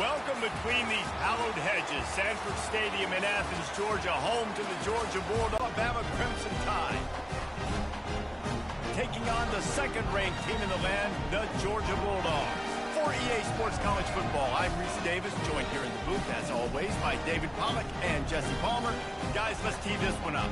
Welcome between these hallowed hedges. Sanford Stadium in Athens, Georgia, home to the Georgia Bulldogs, Alabama Crimson Tide. Taking on the second-ranked team in the land, the Georgia Bulldogs. For EA Sports College Football, I'm Reese Davis, joined here in the booth, as always, by David Pollack and Jesse Palmer. Guys, let's tee this one up.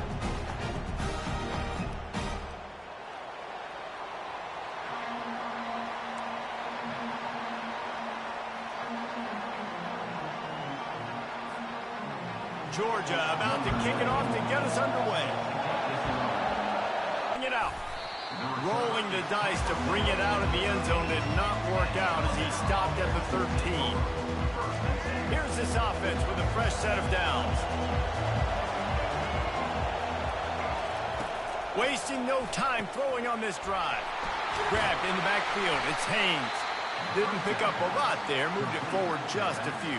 Georgia about to kick it off to get us underway. Bring it out. Rolling the dice to bring it out of the end zone did not work out as he stopped at the 13. Here's this offense with a fresh set of downs. Wasting no time throwing on this drive. Grabbed in the backfield. It's Haynes. Didn't pick up a lot there. Moved it forward just a few.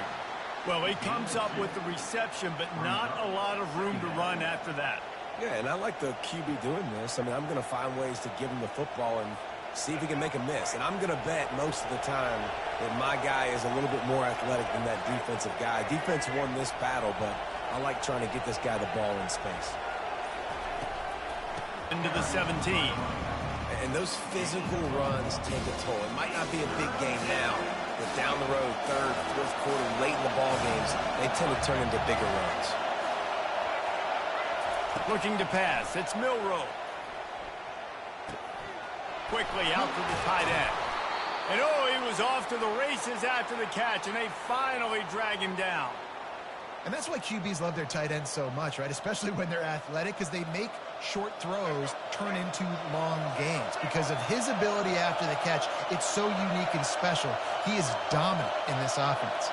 Well, he comes up with the reception, but not a lot of room to run after that. Yeah, and I like the QB doing this. I mean, I'm going to find ways to give him the football and see if he can make a miss. And I'm going to bet most of the time that my guy is a little bit more athletic than that defensive guy. Defense won this battle, but I like trying to get this guy the ball in space. Into the 17. And those physical runs take a toll. It might not be a big game now, but down the road, third, fourth quarter, late in the ball games, they tend to turn into bigger runs. Looking to pass. It's Milroe. Quickly out to the tight end. And oh, he was off to the races after the catch, and they finally drag him down. And that's why QBs love their tight ends so much, right? Especially when they're athletic, because they make short throws turn into long gains. Because of his ability after the catch, it's so unique and special. He is dominant in this offense.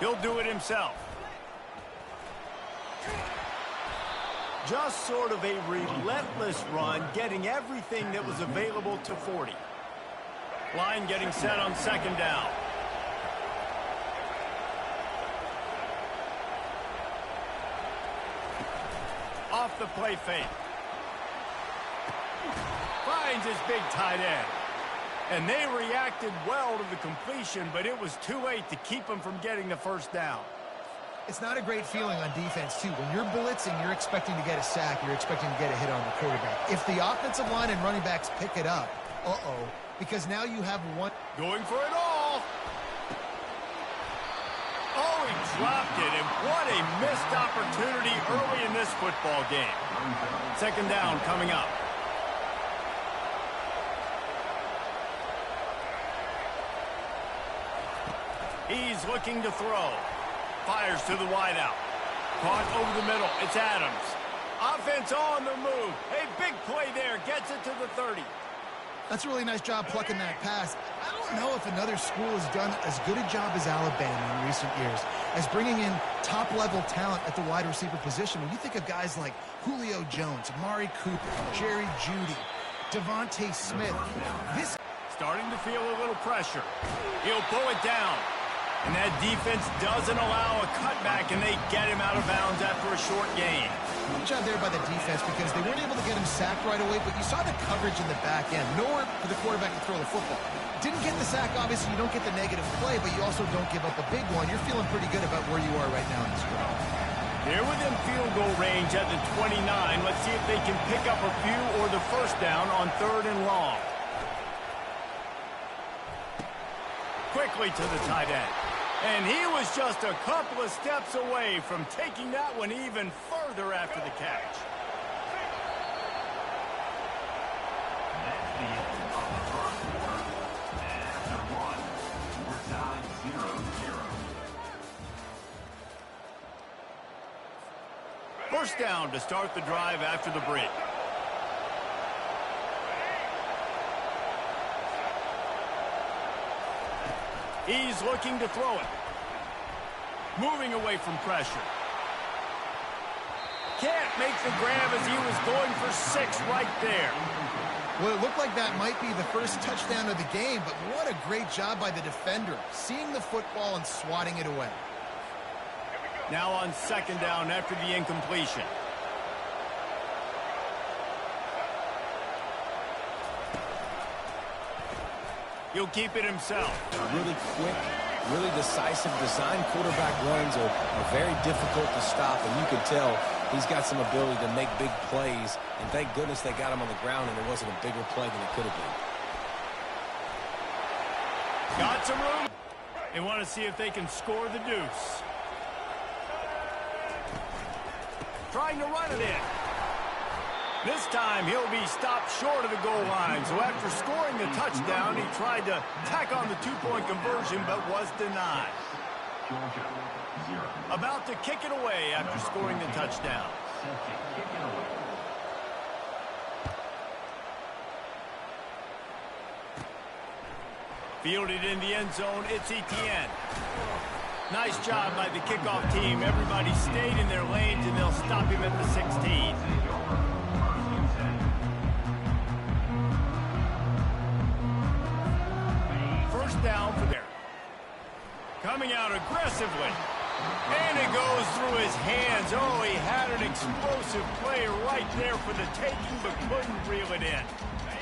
He'll do it himself. Just sort of a relentless run, getting everything that was available to 40. Line getting set on second down. Off the play fake. Finds his big tight end. And they reacted well to the completion, but it was too late to keep them from getting the first down. It's not a great feeling on defense, too. When you're blitzing, you're expecting to get a sack. You're expecting to get a hit on the quarterback. If the offensive line and running backs pick it up, because now you have one. Going for it all. Oh, he dropped it, and what a missed opportunity early in this football game. Second down coming up. He's looking to throw. Fires to the wideout. Caught over the middle. It's Adams. Offense on the move. A big play there. Gets it to the 30. That's a really nice job plucking that pass. I don't know if another school has done as good a job as Alabama in recent years as bringing in top-level talent at the wide receiver position. When you think of guys like Julio Jones, Amari Cooper, Jerry Jeudy, Devontae Smith, this starting to feel a little pressure. He'll pull it down. And that defense doesn't allow a cutback, and they get him out of bounds after a short gain. Good job there by the defense because they weren't able to get him sacked right away, but you saw the coverage in the back end. Nowhere for the quarterback to throw the football. Didn't get the sack, obviously. You don't get the negative play, but you also don't give up a big one. You're feeling pretty good about where you are right now in this drive. They're within field goal range at the 29. Let's see if they can pick up a few or the first down on third and long. Quickly to the tight end. And he was just a couple of steps away from taking that one even further after the catch. First down to start the drive after the break. He's looking to throw it. Moving away from pressure. Can't make the grab as he was going for 6 right there. Well, it looked like that might be the first touchdown of the game, but what a great job by the defender, seeing the football and swatting it away. Now on second down after the incompletion. He'll keep it himself. Really quick, really decisive design quarterback runs are very difficult to stop, and you can tell he's got some ability to make big plays, and thank goodness they got him on the ground and it wasn't a bigger play than it could have been. Got some room. They want to see if they can score the deuce. Trying to run it in. This time he'll be stopped short of the goal line. So after scoring the touchdown, he tried to tack on the two-point conversion but was denied. About to kick it away after scoring the touchdown. Fielded in the end zone, it's Etienne. Nice job by the kickoff team. Everybody stayed in their lanes, and they'll stop him at the 16. First down for there. Coming out aggressively. And it goes through his hands. Oh, he had an explosive play right there for the taking, but couldn't reel it in.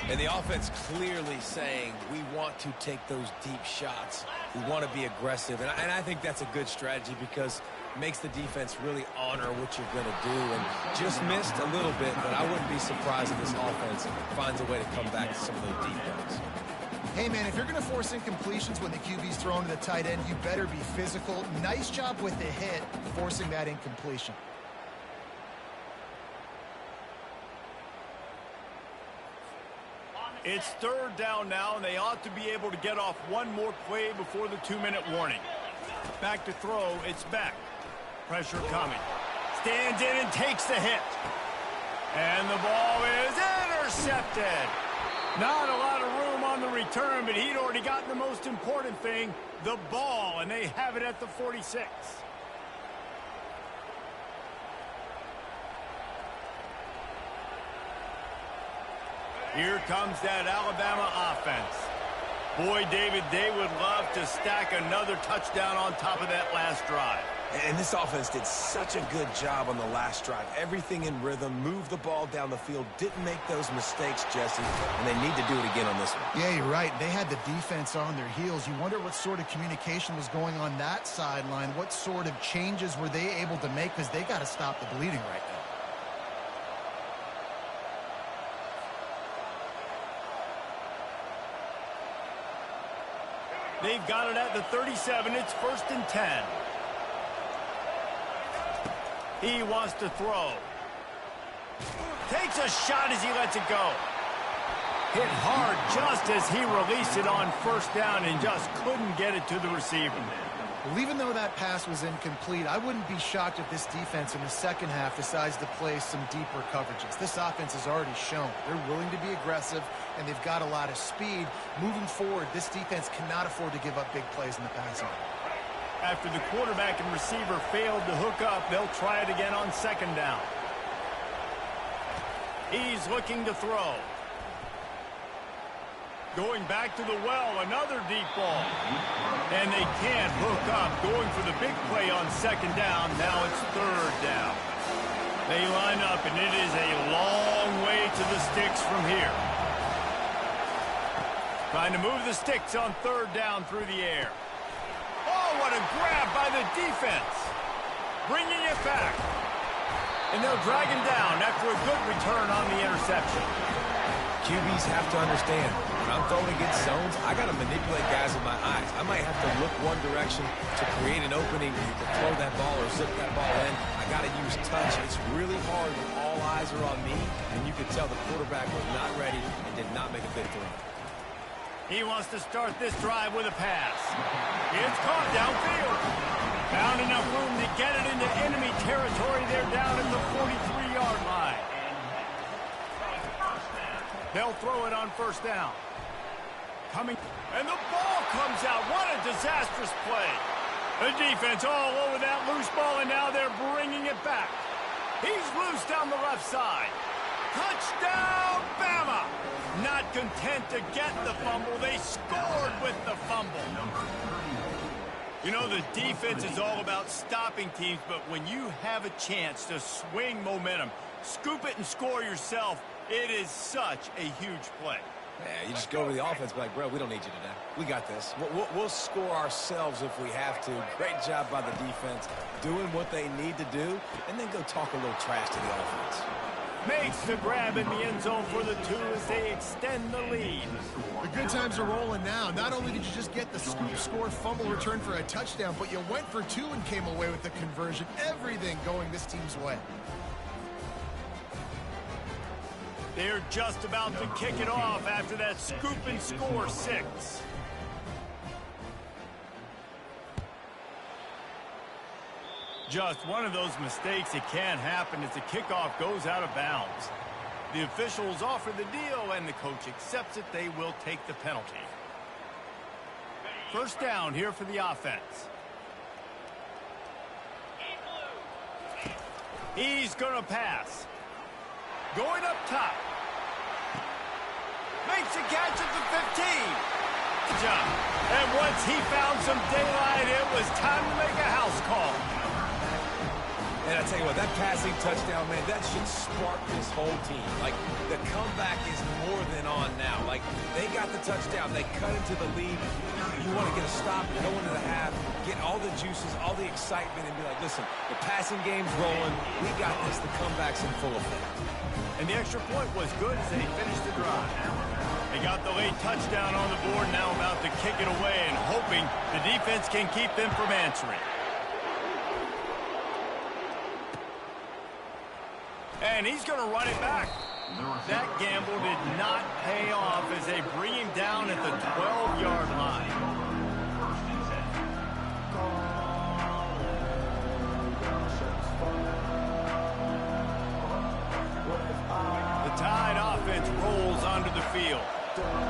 And the offense clearly saying, we want to take those deep shots. We want to be aggressive. And I think that's a good strategy because it makes the defense really honor what you're going to do. And just missed a little bit, but I wouldn't be surprised if this offense finds a way to come back to some of those deep balls. Hey, man, if you're going to force incompletions when the QB's thrown to the tight end, you better be physical. Nice job with the hit, forcing that incompletion. It's third down now, and they ought to be able to get off one more play before the 2-minute warning. Back to throw, it's Beck. Pressure coming. Stands in and takes the hit. And the ball is intercepted. Not a lot of room on the return, but he'd already gotten the most important thing, the ball, and they have it at the 46. Here comes that Alabama offense. Boy, David, they would love to stack another touchdown on top of that last drive. And this offense did such a good job on the last drive. Everything in rhythm, moved the ball down the field, didn't make those mistakes, Jesse, and they need to do it again on this one. Yeah, you're right. They had the defense on their heels. You wonder what sort of communication was going on that sideline. What sort of changes were they able to make because they got to stop the bleeding right now. They've got it at the 37. It's 1st and 10. He wants to throw. Takes a shot as he lets it go. Hit hard just as he released it on 1st down and just couldn't get it to the receiver. Well, even though that pass was incomplete, I wouldn't be shocked if this defense in the second half decides to play some deeper coverages. This offense has already shown they're willing to be aggressive, and they've got a lot of speed. Moving forward, this defense cannot afford to give up big plays in the passing game. After the quarterback and receiver failed to hook up, they'll try it again on 2nd down. He's looking to throw. Going back to the well, another deep ball. And they can't hook up. Going for the big play on 2nd down. Now it's 3rd down. They line up, and it is a long way to the sticks from here. Trying to move the sticks on 3rd down through the air. Oh, what a grab by the defense. Bringing it back. And they'll drag him down after a good return on the interception. QBs have to understand, when I'm throwing against zones, I got to manipulate guys with my eyes. I might have to look one direction to create an opening to throw that ball or zip that ball in. I got to use touch. It's really hard when all eyes are on me, and you could tell the quarterback was not ready and did not make a good throw. He wants to start this drive with a pass. It's caught downfield. Found enough room to get it into enemy territory. They're down at the 43-yard line. They'll throw it on 1st down. Coming, and the ball comes out. What a disastrous play. The defense all over that loose ball, and now they're bringing it back. He's loose down the left side. Touchdown, Bama! Not content to get the fumble, they scored with the fumble. You know, the defense is all about stopping teams, but when you have a chance to swing momentum, scoop it and score yourself, it is such a huge play. Yeah, you just go over the offense, be like, bro, we don't need you today. We got this. We'll score ourselves if we have to. Great job by the defense, doing what they need to do, and then go talk a little trash to the offense. Makes the grab in the end zone for the 2 as they extend the lead. The good times are rolling now. Not only did you just get the scoop score fumble return for a touchdown, but you went for 2 and came away with the conversion. Everything going this team's way. They're just about to kick it off after that scoop and score 6. Just one of those mistakes that can't happen as the kickoff goes out of bounds. The officials offer the deal, and the coach accepts it. They will take the penalty. First down here for the offense. He's going to pass. Going up top. Makes a catch at the 15. Good job. And once he found some daylight, it was time to make a house call. And I tell you what, that passing touchdown, man, that should spark this whole team. Like, the comeback is more than on now. Like, they got the touchdown. They cut into the lead. You want to get a stop, go into the half, get all the juices, all the excitement, and be like, listen, the passing game's rolling. We got this. The comeback's in full effect. And the extra point was good as they finished the drive. They got the late touchdown on the board, now about to kick it away and hoping the defense can keep them from answering. And he's going to run it back. That gamble did not pay off as they bring him down at the 12-yard line. The Tide offense rolls onto the field.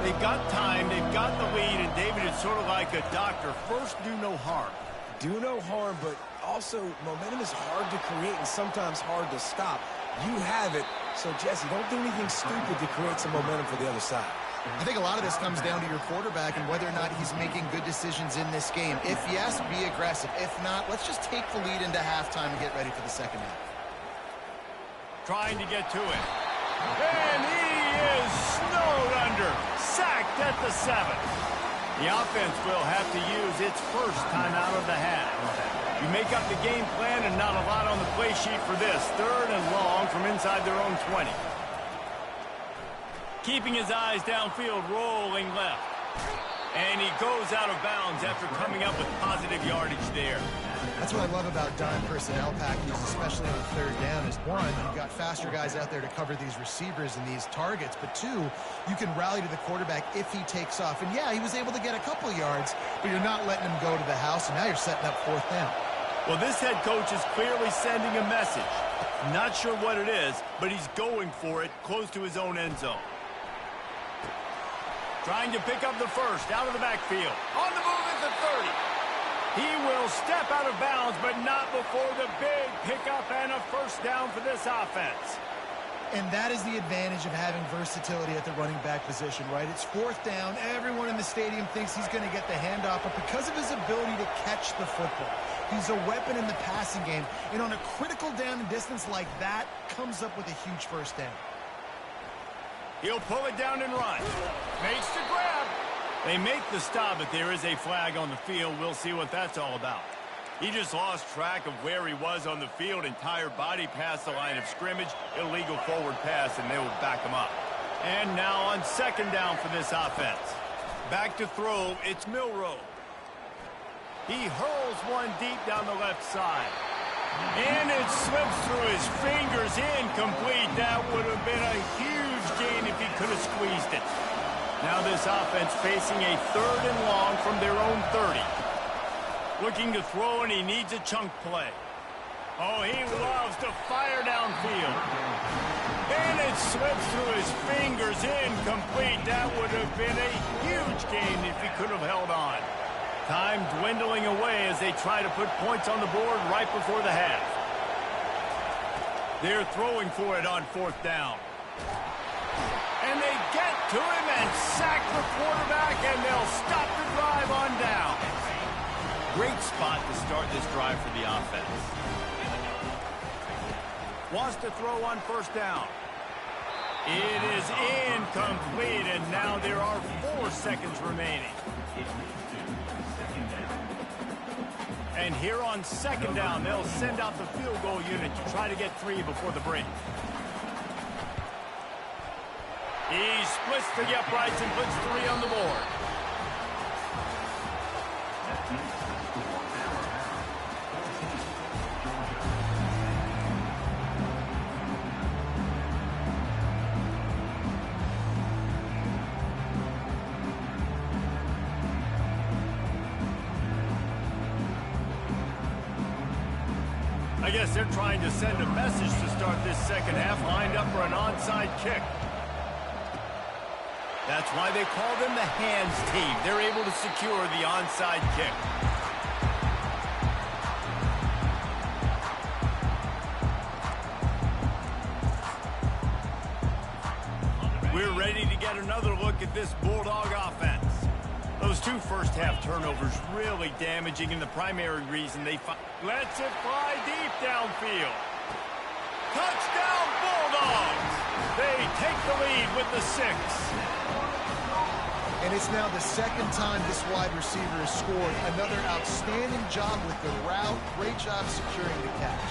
They've got time, they've got the lead, and David is sort of like a doctor. First, do no harm. Do no harm, but also momentum is hard to create and sometimes hard to stop. You have it, so Jesse, don't do anything stupid to create some momentum for the other side. I think a lot of this comes down to your quarterback and whether or not he's making good decisions in this game. If yes, be aggressive. If not, let's just take the lead into halftime and get ready for the second half. Trying to get to it. And he is snowed under. Sacked at the 7. The offense will have to use its first time out of the half. You make up the game plan and not a lot on the play sheet for this. 3rd and long from inside their own 20. Keeping his eyes downfield, rolling left. And he goes out of bounds after coming up with positive yardage there. That's what I love about dime personnel packages, especially on 3rd down, is 1, you've got faster guys out there to cover these receivers and these targets, but 2, you can rally to the quarterback if he takes off. And yeah, he was able to get a couple yards, but you're not letting him go to the house, and now you're setting up 4th down. Well, this head coach is clearly sending a message. Not sure what it is, but he's going for it close to his own end zone. Trying to pick up the first out of the backfield. On the move at the 30. He will step out of bounds, but not before the big pickup and a first down for this offense. And that is the advantage of having versatility at the running back position, right? It's 4th down. Everyone in the stadium thinks he's going to get the handoff, but because of his ability to catch the football, he's a weapon in the passing game. And on a critical down and distance like that, comes up with a huge first down. He'll pull it down and run. Makes the grab. They make the stop, but there is a flag on the field. We'll see what that's all about. He just lost track of where he was on the field. Entire body past the line of scrimmage. Illegal forward pass, and they will back him up. And now on 2nd down for this offense. Back to throw, it's Milroe. He hurls one deep down the left side. And it slips through his fingers, incomplete. That would have been a huge gain if he could have squeezed it. Now this offense facing a 3rd and long from their own 30. Looking to throw, and he needs a chunk play. Oh, he loves to fire downfield. And it slips through his fingers, incomplete. That would have been a huge gain if he could have held on. Time dwindling away as they try to put points on the board right before the half. They're throwing for it on 4th down. And they get to him and sack the quarterback, and they'll stop the drive on down. Great spot to start this drive for the offense. Wants to throw on 1st down. It is incomplete, and now there are 4 seconds remaining. And here on 2nd down, they'll send out the field goal unit to try to get 3 before the break. He splits the uprights and puts 3 on the board. I guess they're trying to send a message to start this 2nd half, lined up for an onside kick. That's why they call them the hands team. They're able to secure the onside kick. We're ready to get another look at this Bulldog offense. Those 2 first-half turnovers really damaging, and the primary reason they lets it fly deep downfield. Touchdown Bulldogs! They take the lead with the 6. And it's now the 2nd time this wide receiver has scored. Another outstanding job with the route. Great job securing the catch.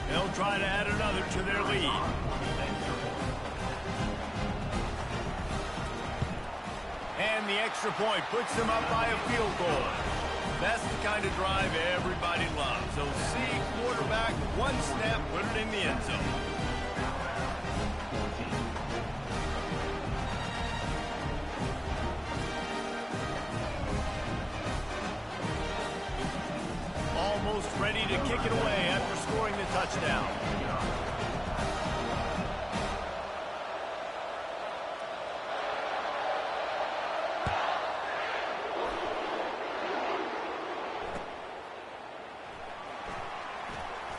They'll try to add another to their lead. And the extra point puts them up by a field goal. That's the kind of drive everybody loves. They'll see quarterback, 1 snap, put it in the end zone. Almost ready to kick it away after scoring the touchdown.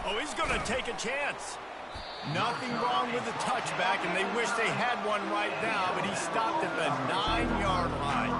Oh, he's going to take a chance. Nothing wrong with the touchback, and they wish they had one right now, but he stopped at the 9-yard line.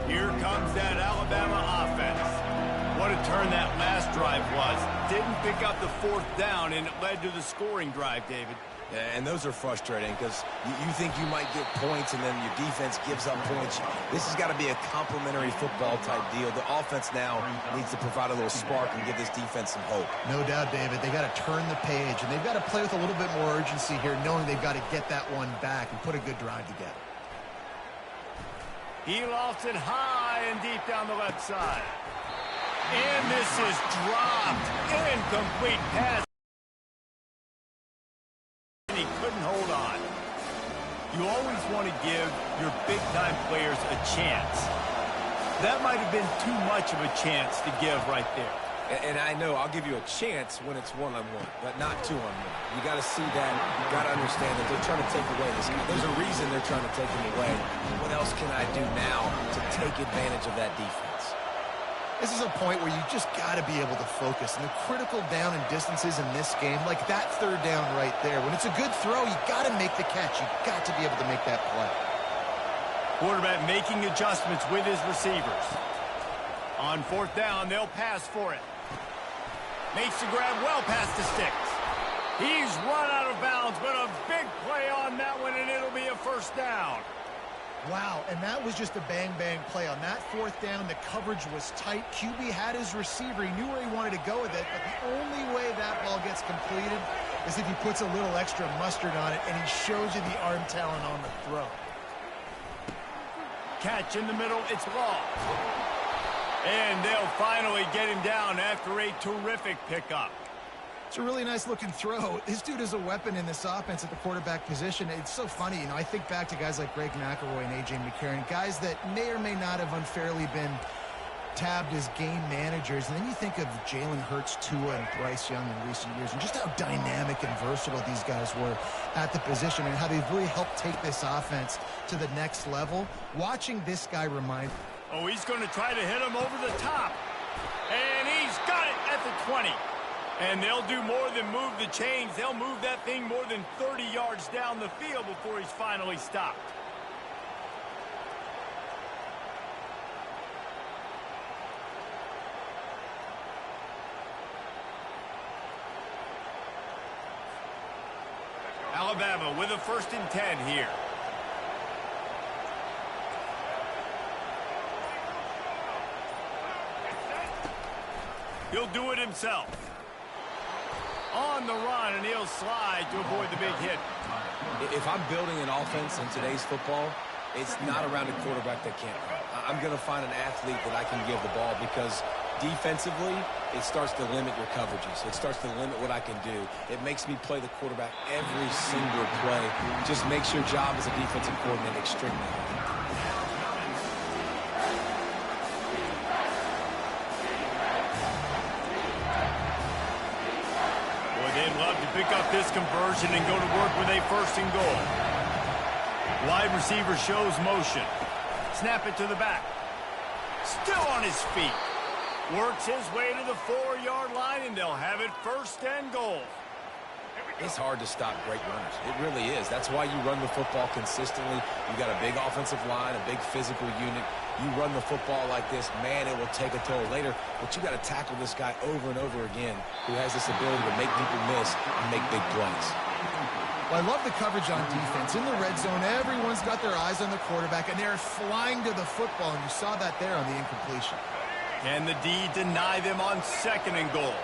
Here comes that Alabama offense. What a turn that last drive was. Didn't pick up the 4th down, and it led to the scoring drive, David. Yeah, and those are frustrating because you think you might get points and then your defense gives up points. This has got to be a complementary football type deal. The offense now needs to provide a little spark and give this defense some hope. No doubt, David. They got to turn the page, and they've got to play with a little bit more urgency here, knowing they've got to get that one back and put a good drive together. He lofts it high and deep down the left side. And this is dropped. Incomplete pass. He couldn't hold on. You always want to give your big-time players a chance. That might have been too much of a chance to give right there. And I know I'll give you a chance when it's one-on-one, but not two-on-one. You got to see that. You got to understand that they're trying to take away this guy. There's a reason they're trying to take him away. What else can I do now to take advantage of that defense? This is a point where you just got to be able to focus. And the critical down and distances in this game, like that 3rd down right there, when it's a good throw, you got to make the catch. You got to be able to make that play. Quarterback making adjustments with his receivers. On 4th down, they'll pass for it. Makes the grab well past the sticks. He's run out of bounds, but a big play on that one, and it'll be a 1st down. Wow, and that was just a bang-bang play. On that 4th down, the coverage was tight. QB had his receiver. He knew where he wanted to go with it, but the only way that ball gets completed is if he puts a little extra mustard on it, and he shows you the arm talent on the throw. Catch in the middle, it's lost. And they'll finally get him down after a terrific pickup. It's a really nice-looking throw. This dude is a weapon in this offense at the quarterback position. It's so funny, you know, I think back to guys like Greg McElroy and A.J. McCarron, guys that may or may not have unfairly been tabbed as game managers. And then you think of Jalen Hurts, Tua, and Bryce Young in recent years, and just how dynamic and versatile these guys were at the position and how they've really helped take this offense to the next level. Watching this guy remind... Oh, he's going to try to hit him over the top. And he's got it at the 20. And they'll do more than move the chains. They'll move that thing more than 30 yards down the field before he's finally stopped. Alabama with a 1st and 10 here. He'll do it himself. On the run, and he'll slide to avoid the big hit. If I'm building an offense in today's football, it's not around a quarterback that can't run. I'm going to find an athlete that I can give the ball because defensively, it starts to limit your coverages. It starts to limit what I can do. It makes me play the quarterback every single play. Just makes your job as a defensive coordinator extremely hard. They'd love to pick up this conversion and go to work with a 1st and goal. Wide receiver shows motion. Snap it to the back. Still on his feet. Works his way to the 4-yard line, and they'll have it 1st and goal. It's hard to stop great runners. It really is. That's why you run the football consistently. You got a big offensive line, a big physical unit. You run the football like this, man, it will take a toll later. But you got to tackle this guy over and over again who has this ability to make people miss and make big plays. Well, I love the coverage on defense. In the red zone, everyone's got their eyes on the quarterback, and they're flying to the football, and you saw that there on the incompletion. Can the D deny them on 2nd and goal?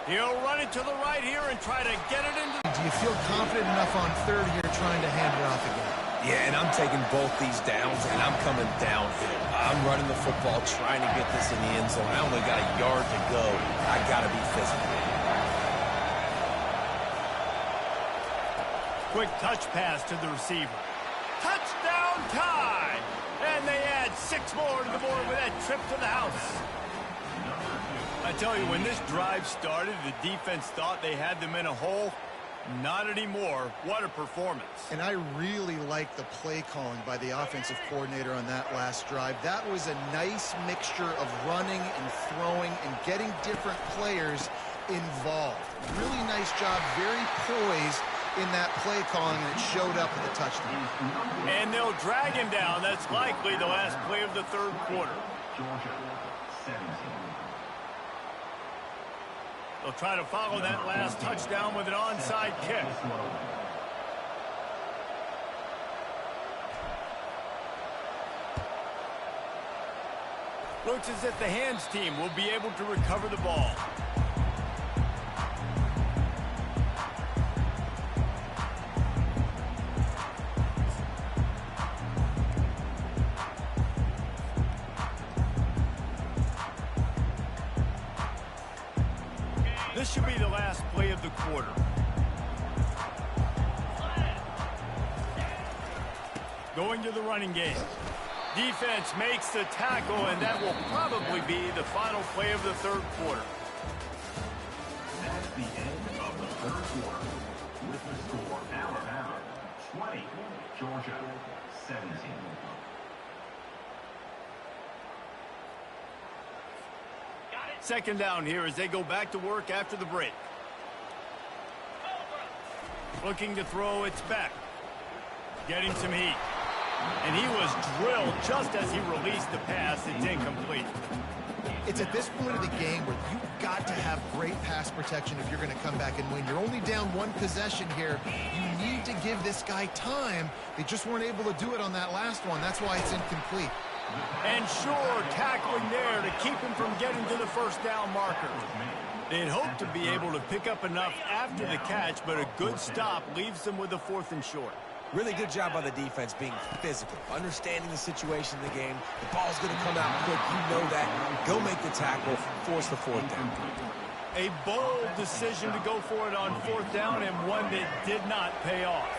He'll run it to the right here and try to get it into... Do you feel confident enough on 3rd here trying to hand it off again? Yeah, and I'm taking both these downs, and I'm coming downhill. I'm running the football, trying to get this in the end zone. I only got a yard to go. I got to be physical. Quick touch pass to the receiver. Touchdown tie! And they add 6 more to the board with that trip to the house. I tell you, when this drive started, the defense thought they had them in a hole. Not anymore. What a performance. And I really like the play calling by the offensive coordinator on that last drive. That was a nice mixture of running and throwing and getting different players involved. Really nice job, very poised in that play calling, and it showed up with a touchdown. And they'll drag him down. That's likely the last play of the 3rd quarter. Georgia, 17. They'll try to follow that last touchdown with an onside kick. Looks as if the hands team will be able to recover the ball. This should be the last play of the quarter. Going to the running game. Defense makes the tackle, and that will probably be the final play of the 3rd quarter. That's the end of the 3rd quarter. With the score, Alabama 20, Georgia 17. Second down here as they go back to work after the break. Looking to throw, it's back. Getting some heat. And he was drilled just as he released the pass. It's incomplete. It's at this point of the game where you've got to have great pass protection if you're going to come back and win. You're only down 1 possession here. You need to give this guy time. They just weren't able to do it on that last one. That's why it's incomplete. And sure, tackling there to keep him from getting to the 1st down marker. They'd hoped to be able to pick up enough after the catch, but a good stop leaves them with a 4th and short. Really good job by the defense being physical, understanding the situation in the game. The ball's going to come out quick. You know that. Go make the tackle, force the 4th down. A bold decision to go for it on 4th down, and one that did not pay off.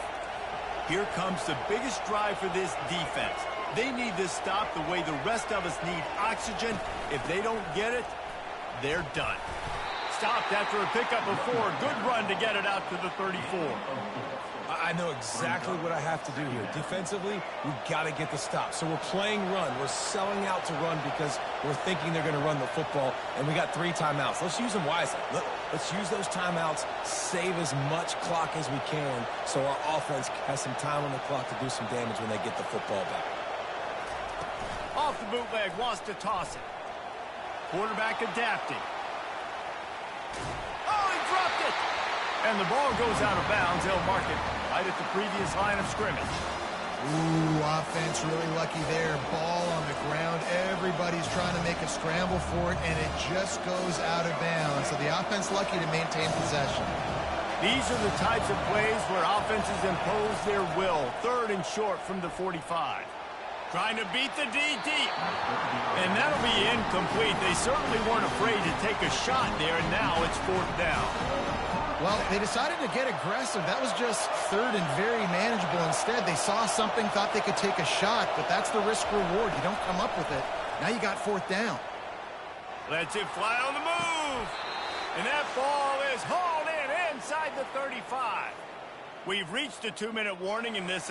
Here comes the biggest drive for this defense. They need this stop the way the rest of us need oxygen. If they don't get it, they're done. Stopped after a pickup of 4. Good run to get it out to the 34. I know exactly what I have to do here. Defensively, we've got to get the stop. So we're playing run. We're selling out to run because we're thinking they're going to run the football, and we got 3 timeouts. Let's use them wisely. Let's use those timeouts, save as much clock as we can so our offense has some time on the clock to do some damage when they get the football back. Off the bootleg, wants to toss it. Quarterback adapting. Oh, he dropped it! And the ball goes out of bounds. They'll mark it right at the previous line of scrimmage. Ooh, offense really lucky there. Ball on the ground. Everybody's trying to make a scramble for it, and it just goes out of bounds. So the offense lucky to maintain possession. These are the types of plays where offenses impose their will. 3rd and short from the 45. Trying to beat the D deep. And that'll be incomplete. They certainly weren't afraid to take a shot there, and now it's 4th down. Well, they decided to get aggressive. That was just 3rd and very manageable. Instead, they saw something, thought they could take a shot, but that's the risk-reward. You don't come up with it. Now you got 4th down. Lets it fly on the move. And that ball is hauled in inside the 35. We've reached a 2-minute warning in this.